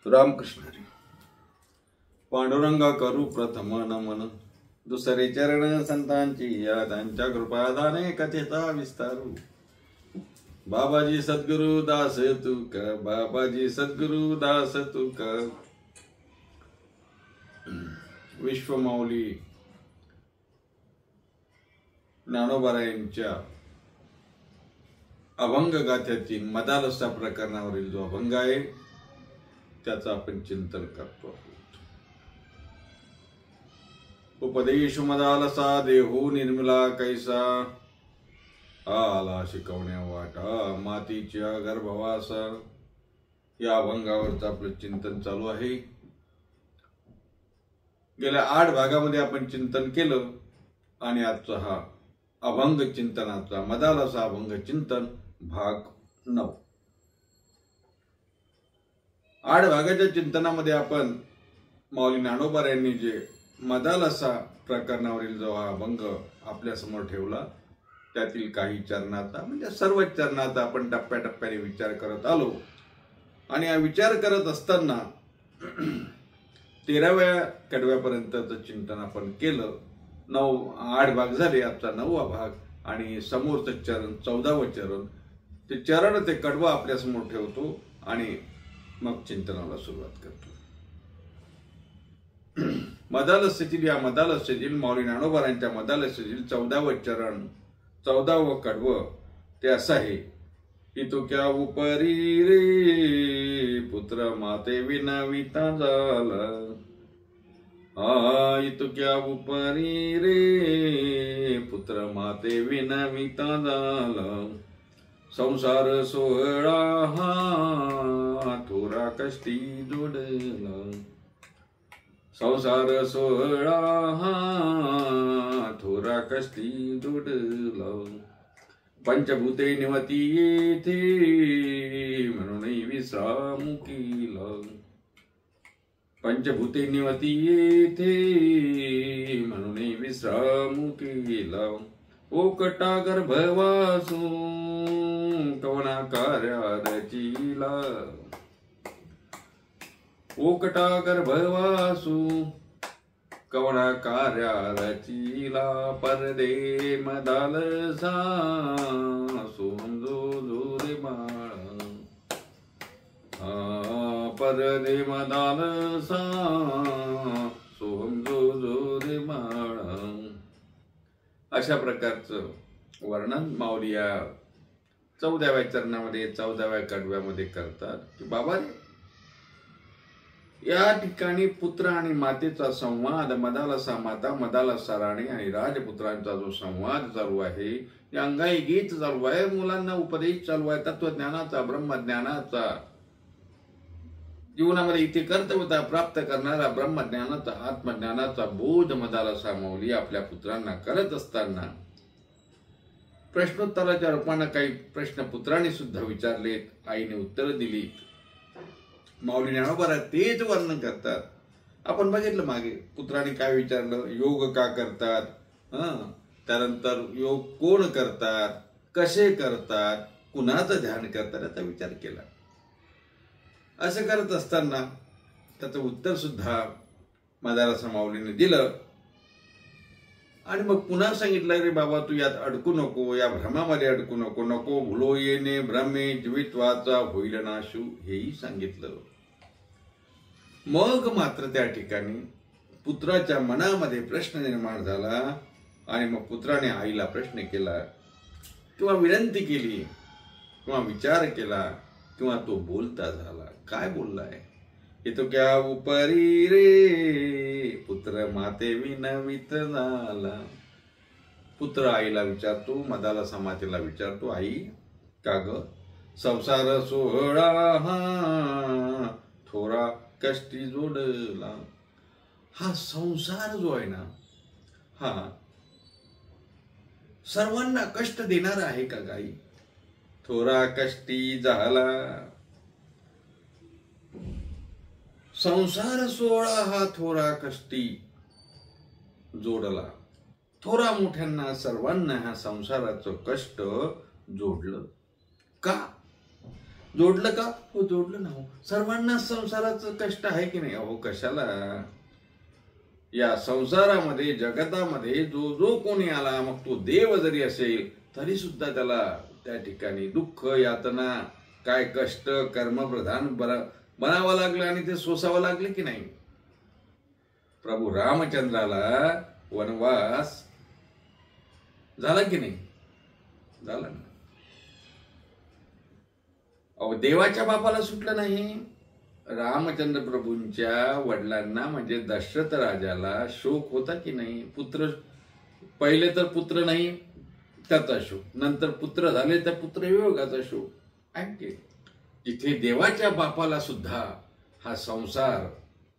रामकृष्ण हरी. पांडुरंगा करू प्रथम नमन, दुसरे चरण संतांची या त्यांच्या कृपादाने कथेचा विस्तारू. बाबाजी सद्गुरु दास तुक, बाबाजी सद्गुरु दास तुक. विश्वमाऊली ज्ञानोबारायांच्या अभंग गाथ्यातील मदालसा प्रकरणावरील जो अभंग आहे त्याचा आपण चिंतन करतो आहोत. उपदेश मदालसा देहू निर्मला कैसा, आला शिकवण्या वाटा मातीच्या गर्भवासा. या अभंगावरचं आपलं चिंतन चालू आहे. गेल्या 8 भागामध्ये आपण चिंतन केलं आणि आजचा हा अभंग चिंतनाचा मदालसा अभंग चिंतन भाग 9. 8 भागाच्या चिंतनामध्ये आपण माऊली ज्ञानोबा यांनी जे मदालसा प्रकरणावरील जो हा अभंग आपल्या समोर ठेवला त्यातील काही चरणाचा म्हणजे सर्व चरणाचा आपण टप्प्याटप्प्याने विचार करत आलो. आणि हा विचार करत असताना 13व्या कडव्यापर्यंतचं चिंतन आपण केलं. 8 भाग झाले. आजचा 9वा भाग आणि समोरचं चरण 14वं चरण. ते चरण ते कडवं आपल्या समोर ठेवतो आणि मग चिंतनाला सुरुवात करतो. मदालसेतील या मदालसेतील माऊली ज्ञानोबारांच्या मदालसेतील 14वं चरण 14वं कडवं ते असं आहे. इतुक्या उपरी रे पुत्र माते विनाविता झाला. इतुक्या उपरी रे पुत्र माते विनाविता झाला. संसार सोहळा हा थोरा कष्टी जोडला. संसार सोहळा हा थोरा कष्टी जोडला. पंचभूते निवती येथे म्हणून विश्राम केला. पंचभूते निवती येथे म्हणून विश्राम केला. ओकटा गर्भवासू कवना कार्या रचिला. ओकटा गर्भवासू कवना कार्या रचिला. परदे मदालसा सोमजो जोरे माळा. परदे मदालसा सोमजो जोरे माळा. अशा प्रकारचं वर्णन माऊली या 14व्या चरणामध्ये 14व्या कडव्यामध्ये करतात की बाबा या ठिकाणी पुत्र आणि मातेचा संवाद, मदालसा माता, मदालसा राणी आणि राजपुत्रांचा जो संवाद चालू आहे, या अंगाई गीत चालू आहे, मुलांना उपदेश चालू आहे तत्वज्ञानाचा, ब्रह्मज्ञानाचा. जीवनामध्ये इथे कर्तव्यता प्राप्त करणारा ब्रह्मज्ञानाचा, आत्मज्ञानाचा बोध मदालसा माऊली आपल्या पुत्रांना करत असताना प्रश्नोत्तराच्या रूपाने काही प्रश्न पुत्रांनी सुद्धा विचारलेत, आईने उत्तर दिली. माऊली ज्ञानोबा तेच वर्णन करतात. आपण बघितलं मागे पुत्रांनी काय विचारलं, योग का करतात, त्यानंतर योग कोण करतात, कसे करतात, कुणाचं ध्यान करतात याचा विचार केला. असं करत असताना त्याचं उत्तर सुद्धा मदालसा माऊलीने दिलं. आणि मग पुन्हा सांगितलं, रे बाबा तू यात अडकू नको, या भ्रमामध्ये अडकू नको, नको भुलो येणे भ्रमे जीवित्वाचा होईल नाशू, हेही सांगितलं. मग मात्र त्या ठिकाणी पुत्राच्या मनामध्ये प्रश्न निर्माण झाला आणि मग पुत्राने आईला प्रश्न केला किंवा विनंती केली किंवा विचार केला किंवा तो बोलता झाला. काय बोललाय? तो क्या उपरी रे पुत्र माते विनवित झाला. पुत्र आईला विचारतो, मदालसा मातेला विचारतो, आई का ग संसार सोहळा हा थोरा कष्टी जोडला. हा संसार जो आहे ना हा सर्वांना कष्ट देणारा आहे का गाई? थोरा कष्टी झाला. संसार सोहळा हा थोरा कष्टी जोडला. थोरा मोठ्यांना सर्वांना ह्या संसाराचं कष्ट जोडलं. का? जोडलं का? हो जोडलं ना. हो सर्वांना संसाराचं कष्ट आहे की नाही? अहो कशाला, या संसारामध्ये जगतामध्ये जो जो कोणी आला, मग तो देव जरी असेल तरी सुद्धा त्याला त्या ठिकाणी दुःख, यातना, काय कष्ट, कर्मप्रधान बनावं लागलं आणि ते सोसावं लागले की नाही? प्रभू रामचंद्राला वनवास झाला की नाही? झाला ना. अहो देवाच्या बापाला सुटलं नाही. रामचंद्र प्रभूंच्या वडिलांना म्हणजे दशरथ राजाला शोक होता की नाही? पुत्र, पहिले तर पुत्र नाही त्याचा शोक, नंतर पुत्र झाले तर पुत्रवियोगाचा शोक. आणखी जिथे देवाच्या बापाला सुद्धा हा संसार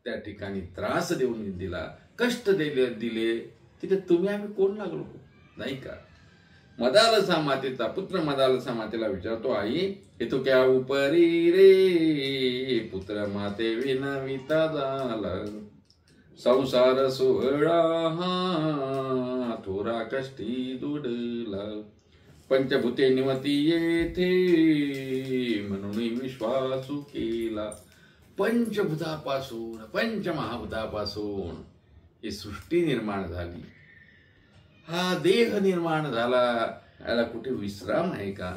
त्या ठिकाणी त्रास देऊन दिला, कष्ट दिले, तिथे तुम्ही आम्ही कोण लागलो नाही का? मदालसा मातेचा पुत्र मदालसा मातेला विचारतो, आई हे तो क्या उपरी रे, पुत्र माते विनविता झाला, संसार सोहळा हा थोरा कष्टी दुडला, पंचभूते निमती येथे म्हणून विश्वासू केला. पंचभूतापासून, पंचमहाभूतापासून ही सृष्टी निर्माण झाली, हा देह निर्माण झाला. याला कुठे विश्राम आहे का?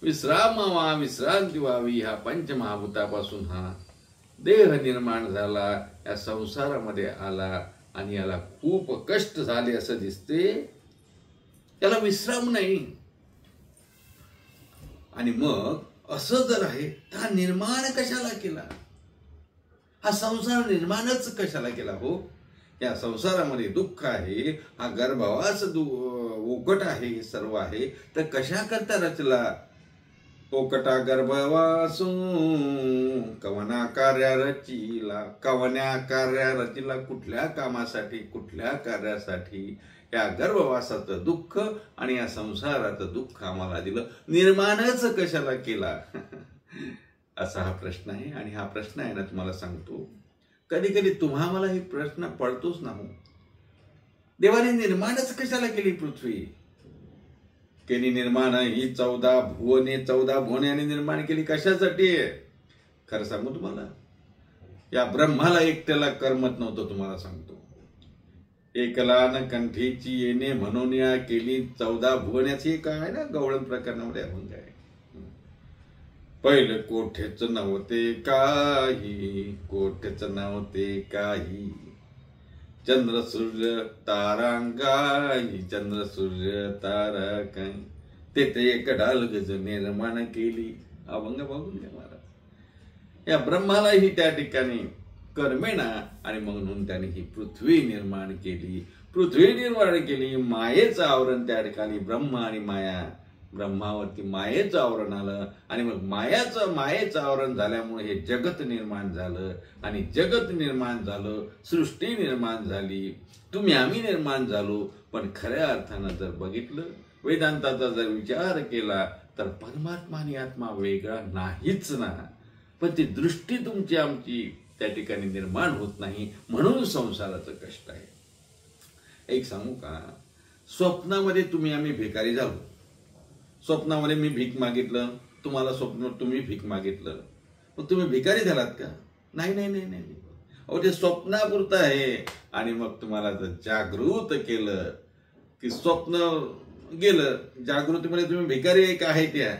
विश्रामावा, विश्रांती व्हावी, हा पंचमहाभूतापासून हा देह निर्माण झाला, या संसारामध्ये आला आणि याला खूप कष्ट झाले असं दिसते, याला विश्राम नाही. आणि मग असं जर आहे तर हा निर्माण कशाला केला? हा संसार निर्माणच कशाला केला? हो या संसारामध्ये दुःख आहे, हा गर्भवास ओकट आहे, हे सर्व आहे, तर कशा करता रचला? ओकटा गर्भवासू कवना कार्या रचिला, कवन्या कार्या रचिला, कुठल्या कामासाठी, कुठल्या कार्यासाठी? या गर्भवासाचं दुःख आणि या संसाराचं दुःख आम्हाला दिलं, निर्माणच कशाला केला? असा हा प्रश्न आहे. आणि हा प्रश्न आहे ना, तुम्हाला सांगतो, कधी कधी तुम्हा मला ही प्रश्न पडतोच ना. देवाने निर्माणच कशाला केली पृथ्वी? केली निर्माण ही 14 भुवने, 14 भुवने निर्माण केली कशासाठी? खरं सांगू तुम्हाला, या ब्रह्माला एकट्याला करमत नव्हतं. तुम्हाला सांगतो, एकला न कंठीची येणे म्हणून या केली 14 भुवण्याची. काय ना गवळण प्रकरणामध्ये अभंग आहे. पहिले कोठेच नव्हते काही, कोठेच नव्हते काही, चंद्र सूर्य तारांगाई, चंद्र सूर्य तारा काही, तेथे एक ढालगज निर्माण केली. अभंग बघून घ्या महाराज. या ब्रह्मालाही त्या ठिकाणी कर्मेना आणि म्हणून त्याने ही पृथ्वी निर्माण केली. पृथ्वी निर्माण केली, मायेचं आवरण त्या ठिकाणी ब्रह्म आणि माया, ब्रह्मावरती मायेचं आवरण आलं आणि मग मायेचं आवरण झाल्यामुळे हे जगत निर्माण झालं. आणि जगत निर्माण झालं, सृष्टी निर्माण झाली, तुम्ही आम्ही निर्माण झालो. पण खऱ्या अर्थानं जर बघितलं, वेदांताचा जर विचार केला, तर परमात्मा आणि आत्मा वेगळा नाहीच ना. पण ती दृष्टी तुमची आमची त्या ठिकाणी निर्माण होत नाही, म्हणून संसाराचं कष्ट आहे. एक सांगू का, स्वप्नामध्ये तुम्ही आम्ही भिकारी झालो. स्वप्नामध्ये मी भीक मागितलं, तुम्हाला स्वप्न तुम्ही भीक मागितलं, मग तुम्ही भिकारी झालात का? नाही नाही नाही नाही. अहो ते स्वप्नापुरतं आहे. आणि मग तुम्हाला जर जागृत केलं की स्वप्न गेलं, जागृतीमध्ये तुम्ही भिकारी आहे का आहे त्या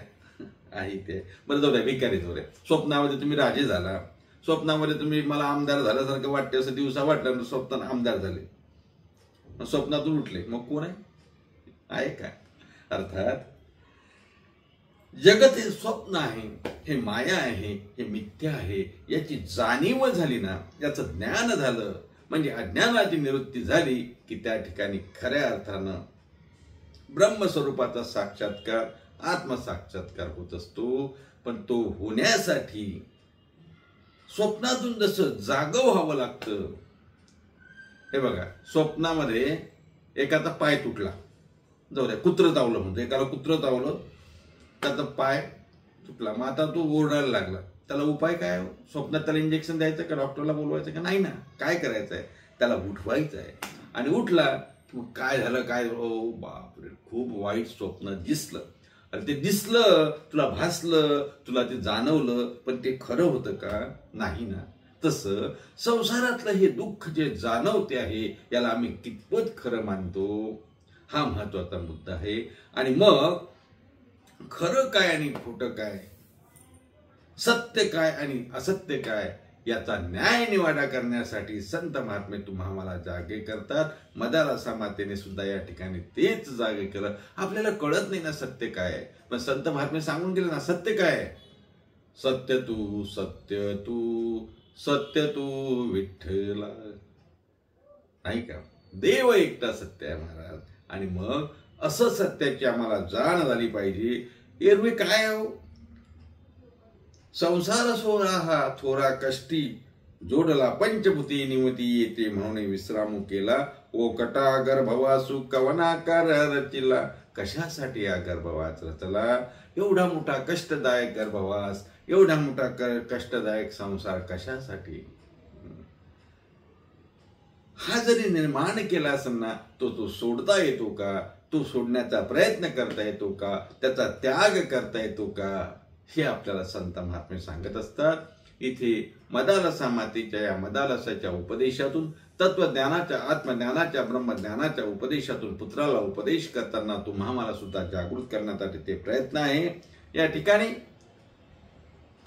आहे ते. बरं जाऊ द्या, भिकारी जाऊ द्या. स्वप्नामध्ये तुम्ही राजे झाला, स्वप्नामध्ये तुम्ही मला आमदार झाल्यासारखं वाटते, असं दिवसा वाटलं, स्वप्नात आमदार झाले, स्वप्नातून उठले, मग कोण आहे काय? अर्थात जगत हे स्वप्न आहे, हे माया आहे, हे मिथ्या आहे, याची जाणीव झाली ना, याचं ज्ञान झालं, म्हणजे अज्ञानाची निवृत्ती झाली की त्या ठिकाणी खऱ्या अर्थानं ब्रह्मस्वरूपाचा साक्षात्कार, आत्मसाक्षात्कार होत असतो. पण तो होण्यासाठी स्वप्नातून जसं जागं व्हावं लागतं. हे बघा, स्वप्नामध्ये एकाचा पाय तुटला, जाऊ द्या, कुत्रं चावलं म्हणतो, एकाला कुत्रं चावलं, त्याचा पाय तुटला, मग आता तो ओरडायला लागला, त्याला उपाय काय? स्वप्नात त्याला इंजेक्शन द्यायचं का, डॉक्टरला बोलवायचं का? नाही ना. काय करायचं आहे? त्याला उठवायचं आहे. आणि उठला मग काय झालं, काय, ओ बापरे, खूप वाईट स्वप्न दिसलं. अरे ते दिसलं, तुला भासलं, तुला ते जाणवलं, पण ते खरं होतं का? नाही ना. तसं संसारातलं हे दुःख जे जाणवते आहे याला आम्ही कितपत खरं मानतो, हा महत्वाचा मुद्दा आहे. आणि मग खरं काय आणि खोटं काय, सत्य काय आणि असत्य काय याचा न्याय निवाडा करण्यासाठी संत महात्मे तुम्हा मला जागे करतात. मदालसा मातेने सुद्धा या ठिकाणी तेच जागे केलं. आपल्याला कळत नाही ना सत्य काय, पण संत महात्मे सांगून गेले ना सत्य काय. सत्य तू सत्य तू सत्य तू विठ्ठला, नाही का. देव एकटा सत्य आहे महाराज. आणि मग असं सत्याची आम्हाला जाण झाली पाहिजे. एरवी काय हो, संसार सोहळा हा थोरा कष्टी, जोडला पंचभूती निमती येते म्हणून विश्रामू केला. ओ कटा गर्भवासू कवनाकार रचिला. कशासाठी हा गर्भवास रचला? एवढा मोठा कष्टदायक गर्भवास, एवढा मोठा कष्टदायक संसार कशासाठी? हा जरी निर्माण केला असेल ना, तो सोडता येतो का? तो सोडण्याचा प्रयत्न करता येतो का? त्याचा त्याग करता येतो का? हे आपल्याला संत महात्मे सांगत असतात. इथे मदालसा मातेच्या या मदालसाच्या उपदेशातून, तत्वज्ञानाच्या, आत्मज्ञानाच्या, ब्रह्मज्ञानाच्या उपदेशातून पुत्राला उपदेश करताना तुम्हा मला सुद्धा जागृत करण्यासाठी ते प्रयत्न आहे. या ठिकाणी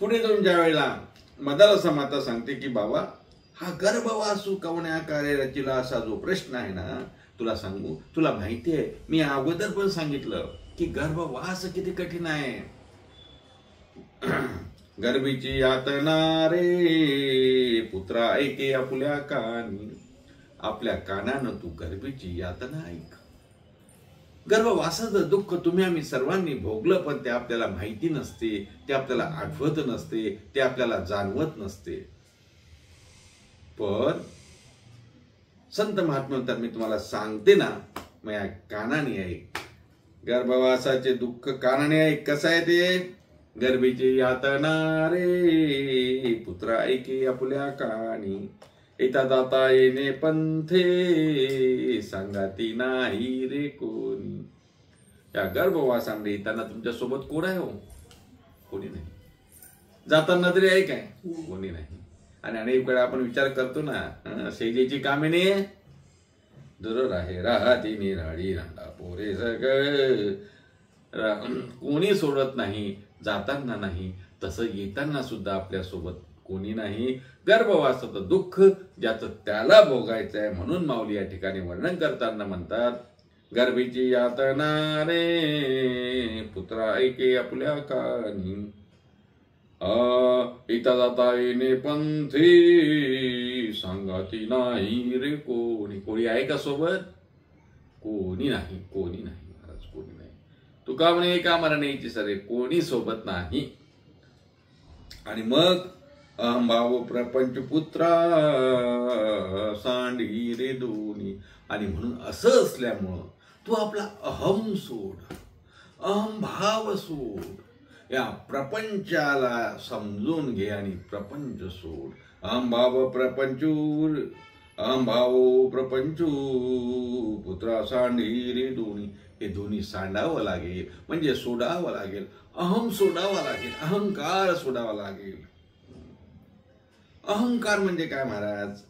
पुढे जाऊन ज्या वेळेला मदालसा माता सांगते की बाबा हा गर्भवासू कवण्या कार्य रचिला असा जो प्रश्न आहे ना, तुला सांगू, तुला माहिती आहे मी अगोदर पण सांगितलं की गर्भवास किती कठीण आहे. गर्भीची यातना रे पुत्रा ऐके आपुल्या कानी. आपल्या कानानं तू गर्भीची यातना ऐक. गर्भवासाचं दुःख तुम्ही आम्ही सर्वांनी भोगलं, पण ते आपल्याला माहिती नसते, ते आपल्याला आठवत नसते, ते आपल्याला जाणवत नसते. पण संत महात्म्यांतर मी तुम्हाला सांगते ना, मग या कानाने ऐक. गर्भवासाचे दुःख कानाने ऐक. कसं आहे ते? गर्भीची यातना रे पुत्रा ऐके आपुल्या कानी. येता जाता येणे पंथे सांगाती नाही रे कोणी. या गर्भवासामध्ये येताना तुमच्या सोबत कोण आहे हो? कोणी नाही. जाताना तरी आहे काय? कोणी नाही. आणि अनेक वेळा आपण विचार करतो ना, शेजेची कामिनी दूर राहे राहती निराळी रांडा पोरे सगळं. कोणी सोडत नाही, जाताना नाही, तसं येताना सुद्धा आपल्या सोबत कोणी नाही. गर्भवासाचं दुःख ज्याचं त्याला भोगायचं आहे, म्हणून माऊली या ठिकाणी वर्णन करताना म्हणतात गर्भीची यातना रे पुत्रा ऐके आपल्या कानी. येता जाता येणे पंथी सांगाती नाही रे कोणी. कोणी आहे का सोबत? कोणी नाही, कोणी नाही महाराज, कोणी नाही. तुका म्हणे एका मरण्याची सरे, कोणी सोबत नाही. आणि मग अहंभाव प्रपंच पुत्रा सांडी रे दोन्ही. आणि म्हणून असं असल्यामुळं तू आपला अहम सोड, अहंभाव सोड, या प्रपंचाला समजून घे आणि प्रपंच सोड. अहंभाव प्रपंचूर, अहंभाव प्रपंचू पुत्रा सांडी रे दोन्ही. हे दोन्ही सांडावं लागेल, म्हणजे सोडावं लागेल. अहम सोडावा लागेल, अहंकार सोडावा लागेल. अहंकार म्हणजे काय महाराज?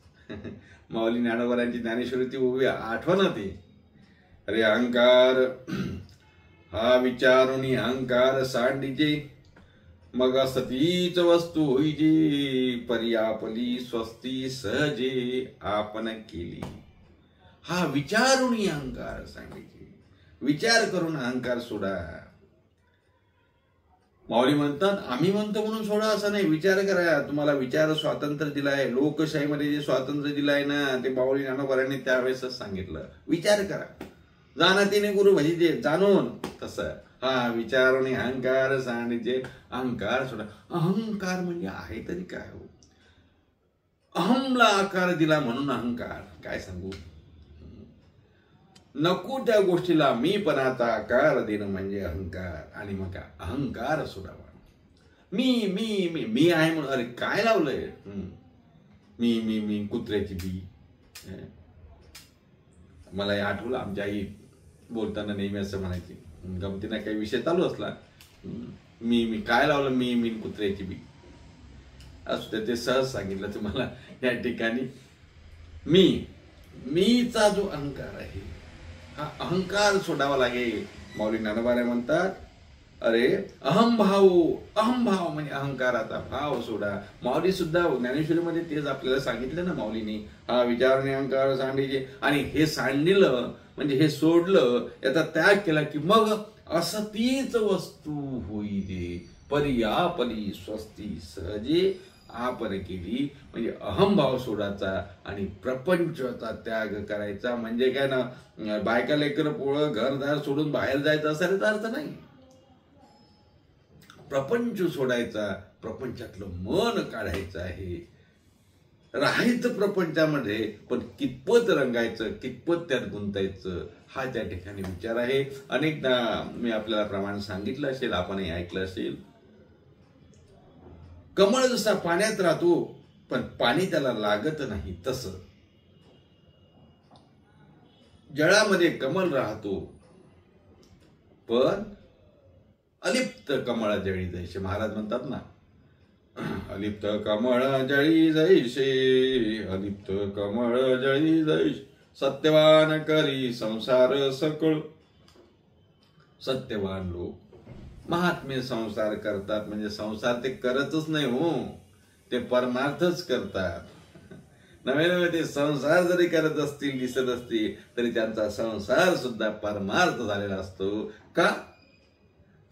माऊली ज्ञानोबरांची ज्ञानेश्वरी ती उभी आठवण ती. अरे अहंकार हा विचारून अहंकार सांडीजे, मग सतीच वस्तू होईजे, पर्यापली स्वस्ती सहजे आपण केली. हा विचारून अहंकार सांडीजे, विचार करून अहंकार सोडा. माऊली म्हणतात आम्ही म्हणतो म्हणून सोडा असं नाही, विचार करा. तुम्हाला विचार स्वातंत्र्य दिलाय, लोकशाहीमध्ये जे स्वातंत्र्य दिलाय ना, ते माऊली ज्ञानोबरांनी त्यावेळेसच सांगितलं. विचार करा, जाणतीने गुरु भजिजे, जाणून तसं. हा विचारून अहंकार सांडीजे, अहंकार सोडा. अहंकार म्हणजे आहे तरी काय हो? अहमला आकार दिला म्हणून अहंकार. काय सांगू, नको त्या गोष्टीला मीपणाचा आकार देणं म्हणजे अहंकार. आणि मग अहंकार सोडावा. मी मी मी मी आहे म्हणून, अरे काय लावलंय? मी मी मी कुत्र्याची बी. मला हे आठवलं, आमच्या आई बोलताना नेहमी असं म्हणायची, गमतीने काही विषय चालू असला, मी काय लावलं, मी कुत्र्याची बी असू ते सहज सांगितलं तुम्हाला या ठिकाणी. मीचा जो अहंकार आहे, हा अहंकार सोडावा लागेल. माऊली ज्ञानोबा म्हणतात, अरे अहंभाव म्हणजे अहंकाराचा भाव सोडा. माऊली सुद्धा ज्ञानेश्वरीमध्ये तेच आपल्याला सांगितलं ना माऊलीने, हा विचारणे अहंकार सांडीचे, आणि हे सांडलं म्हणजे हे सोडलं, याचा त्याग केला की मग असतीच वस्तू होई दे, परी स्वस्ती सहजे आपण केली. म्हणजे अहंभाव सोडायचा आणि प्रपंचाचा त्याग करायचा. म्हणजे काय ना, बायका लेकर पोळं घरदार सोडून बाहेर जायचं असा त्याचा अर्थ नाही. प्रपंच सोडायचा, प्रपंचातलं मन काढायचं आहे. राहायचं प्रपंचामध्ये, पण कितपत रंगायचं, कितपत त्यात गुंतायचं, हा त्या ठिकाणी विचार आहे. अनेकदा मी आपल्याला प्रमाण सांगितलं असेल, आपणही ऐकलं असेल. कमळ जसा पाण्यात राहतो पण पाणी त्याला लागत नाही, तसं जळामध्ये कमळ राहतो पण अलिप्त कमळ जळी जैसे. महाराज म्हणतात ना, अलिप्त कमळ जळी जैसे, अलिप्त कमळ जळी जैसे, सत्यवान करी संसार सकळ. सत्यवान लोक महात्मे संसार करतात, म्हणजे संसार ते करतच नाही हो, ते परमार्थच करतात. नवे ते संसार जरी करत असतील, दिसत असतील, तरी त्यांचा संसार सुद्धा परमार्थ झालेला असतो. का?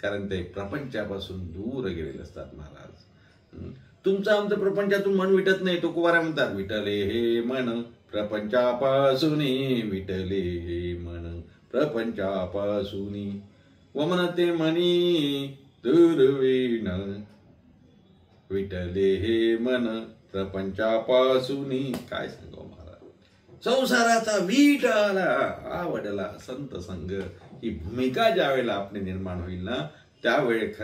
कारण ते प्रपंचापासून दूर गेलेले असतात. महाराज, तुमचं आमचं प्रपंचातून मन विटत नाही. तुकोबारा म्हणतात, विटले हे मन प्रपंचापासून, विटले हे मन प्रपंचापासून, वमनते मनी दुर्वीण, विटले हे मन प्रपंचापासून. काय सांगावं महाराज, संसाराचा वीट आला, आवडला संत संग, ही भूमिका ज्या वेळेला आपली निर्माण होईल ना, त्यावेळेस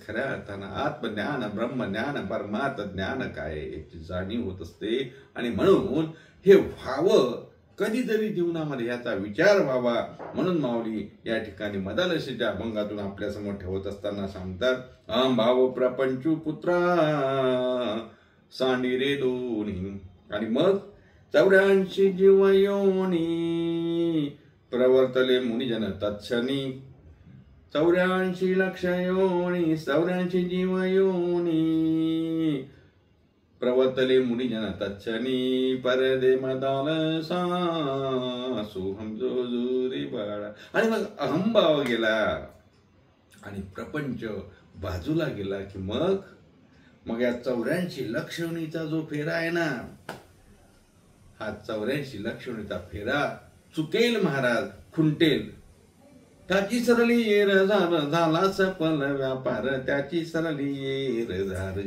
खऱ्या अर्थानं आत्मज्ञान, ब्रह्मज्ञान, परमार्थ ज्ञान काय याची जाणीव होत असते. आणि म्हणून हे व्हावं, कधीतरी जीवनामध्ये याचा विचार व्हावा. म्हणून माऊली या ठिकाणी मदालसेच्या अभंगातून आपल्या समोर ठेवत असताना सांगतात, अहंभाव प्रपंचू पुत्रा सांडी रे दोन्ही. आणि मग 84 जीव योनी प्रवर्तले मुनिजन तत्क्षणी, 84 लक्ष योनी, 84 जीव योनी प्रवर्तले मुनिजन तत्क्षणी, परदे मदाल सोहम जो जुरी बाळा. आणि मग अहंभाव गेला आणि प्रपंच बाजूला गेला की मग या 84 लक्षणीचा जो फेरा आहे ना, हा 84 लक्षणीचा फेरा चुकेल महाराज, खुंटेल. त्याची सरली येर झाला सफल व्यापार, त्याची सरली येर झार,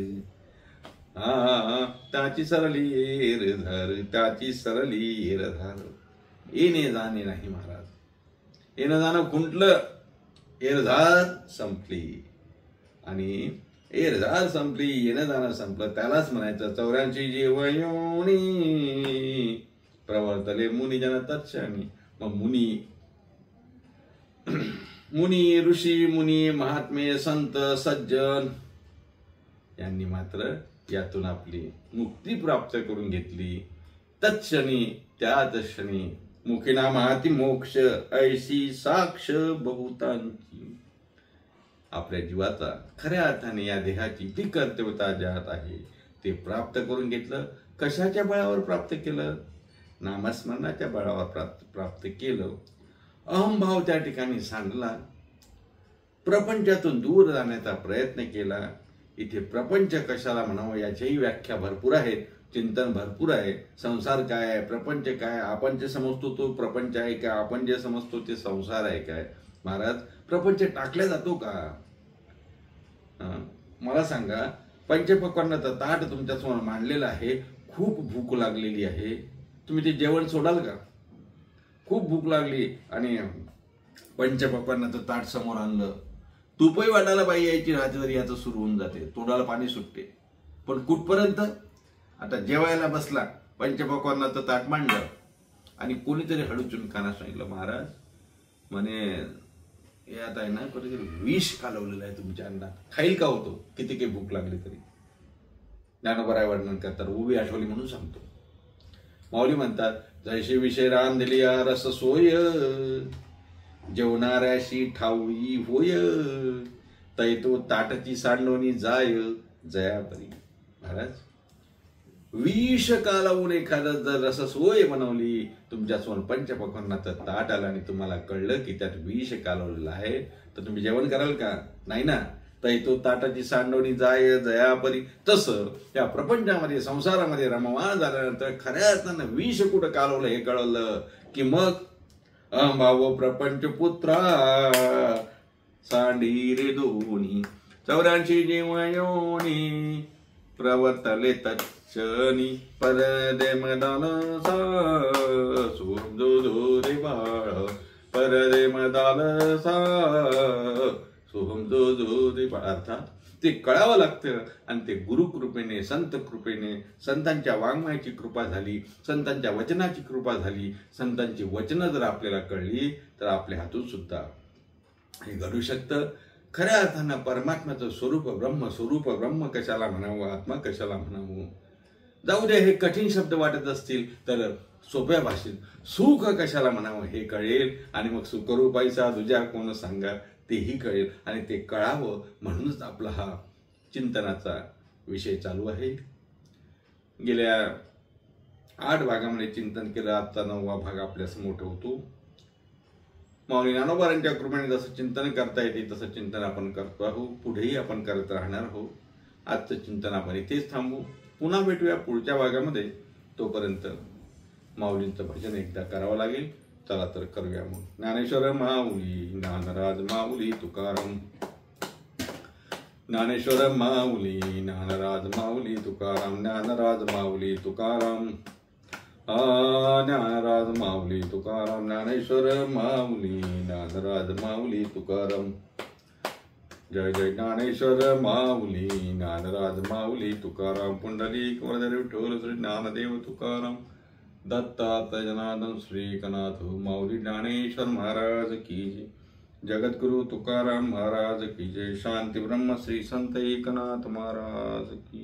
त्याची सरली येर झार, त्याची सरली येर झार. येणे जाणे नाही महाराज, येणं जाणं खुंटलं, येरझार संपली. आणि येरझार संपली, येणं जाणं संपलं, त्यालाच म्हणायचं 84 जीव योनी प्रवर्तले मुनिजन तत्क्षणी. मग मुनी ऋषी, मुनी महात्मे, संत सज्जन यांनी मात्र यातून आपली मुक्ती प्राप्त करून घेतली. तत्क्षणी, त्याच क्षणी मुखिना महाती मोक्ष, ऐशी साक्ष बहुतांची. आपल्या जीवाचा खऱ्या अर्थाने या देहाची ती कर्तव्यता ज्यात आहे ते प्राप्त करून घेतलं. कशाच्या बळावर प्राप्त केलं? नामस्मरणाच्या बळावर प्राप्त केलं. अहंभाव त्या ठिकाणी सांडला, प्रपंचातून दूर जाण्याचा प्रयत्न केला. इथे प्रपंच कशाला म्हणावं याच्याही व्याख्या भरपूर आहेत, चिंतन भरपूर आहे. संसार काय आहे, प्रपंच काय, आपण जे समजतो तो प्रपंच आहे का, आपण जे समजतो ते संसार आहे काय? महाराज, प्रपंच टाकला जातो का? मला सांगा, पंचपक्वान्नाचं ताट तुमच्या समोर मांडलेलं आहे, खूप भूक लागलेली आहे, तुम्ही ते जेवण सोडाल का? खूप भूक लागली आणि पंचपक्वान्नाचं ताट समोर आणलं, तुपही वाटायला बाई यायची राहते तरी याचं सुरू होऊन जाते, तोंडाला पाणी सुटते. पण कुठपर्यंत? आता जेवायला बसला, पंचपक्वान्नाचं ताट मांडलं आणि कोणीतरी हळूचून कानात सांगितलं, महाराज म्हणे यात आहे ना कुठेतरी विष कालवलेलं आहे तुमच्या अन्नात. खाईल का होतो किती काही भूक लागली तरी. ज्ञानोबराय वर्णन करतात, उभी आठवली म्हणून सांगतो. माऊली म्हणतात, जैसे विषय रांधलिया रस सोय, जेवणाऱ्याशी ठाऊई होय, तैतो ताटची सांडोनी जाय जयापरी. महाराज, विष कालवून एखादं जर रससोय बनवली, तुमच्यासमोर पंचपक्वान्नाचं ताट आलं आणि तुम्हाला कळलं की त्यात विष कालवलेलं आहे, तर तुम्ही जेवण कराल का? नाही ना. तैतो ताटाची सांडोनी जाय जयापरी. तसं त्या प्रपंचामध्ये संसारामध्ये रममाण झाल्यानंतर खऱ्या अर्थानं विष कुठं कालवलं हे कळलं की मग भाव प्रपंच पुत्रा सांडी रे दोन्ही 84 जीवयोनी प्रवर्तले तच्चनी परदे मदान सोहम रे बाळ परदे मदान सोहम रे बाळ. अर्थात ते कळावं लागतं आणि ते गुरुकृपेने, संत कृपेने, संतांच्या वाङ्मयाची कृपा झाली, संतांच्या वचनाची कृपा झाली, संतांची वचनं जर आपल्याला कळली तर आपल्या हातून सुद्धा हे घडू शकतं. खऱ्या अर्थानं परमात्म्याचं स्वरूप ब्रह्म कशाला म्हणावं, आत्मा कशाला म्हणावं. जाऊ दे, हे कठीण शब्द वाटत असतील तर सोप्या भाषेत सुख कशाला म्हणावं हे कळेल. आणि मग सुखरूपाईचा तुझ्या कोण सांगा तेही कळेल. आणि ते कळावं म्हणूनच आपला हा चिंतनाचा विषय चालू आहे. गेल्या 8 भागामध्ये चिंतन केलं, आजचा 9वा भाग आपल्या समोर ठेवतो. माऊली ज्ञानोबांच्या कृपेने जसं चिंतन करता येते तसं चिंतन आपण करतो आहोत, पुढेही आपण करत राहणार आहोत. आजचं चिंतन आपण इथेच थांबू. पुन्हा भेटूया पुढच्या भागामध्ये. तोपर्यंत माऊलींचं भजन एकदा करावं लागेल. चला तर करूया मग. ज्ञानेश्वर माऊली ज्ञानराज माऊली तुकाराम, ज्ञानेश्वर माऊली ज्ञानराज माऊली तुकाराम, ज्ञानराज माऊली तुकाराम, ज्ञानराज माऊली तुकाराम, ज्ञानेश्वर माऊली ज्ञानराज माऊली तुकाराम. जय जय ज्ञानेश्वर माऊली ज्ञानराज माऊली तुकाराम. पुंडलिक वरदे विठ्ठल श्री ज्ञानदेव तुकाराम. दत्तात्रय जनार्दन श्री एकनाथ माऊली ज्ञानेश्वर महाराज की जय. जगद्गुरु तुकाराम महाराज की जय. शांती ब्रह्म श्री संत एकनाथ महाराज की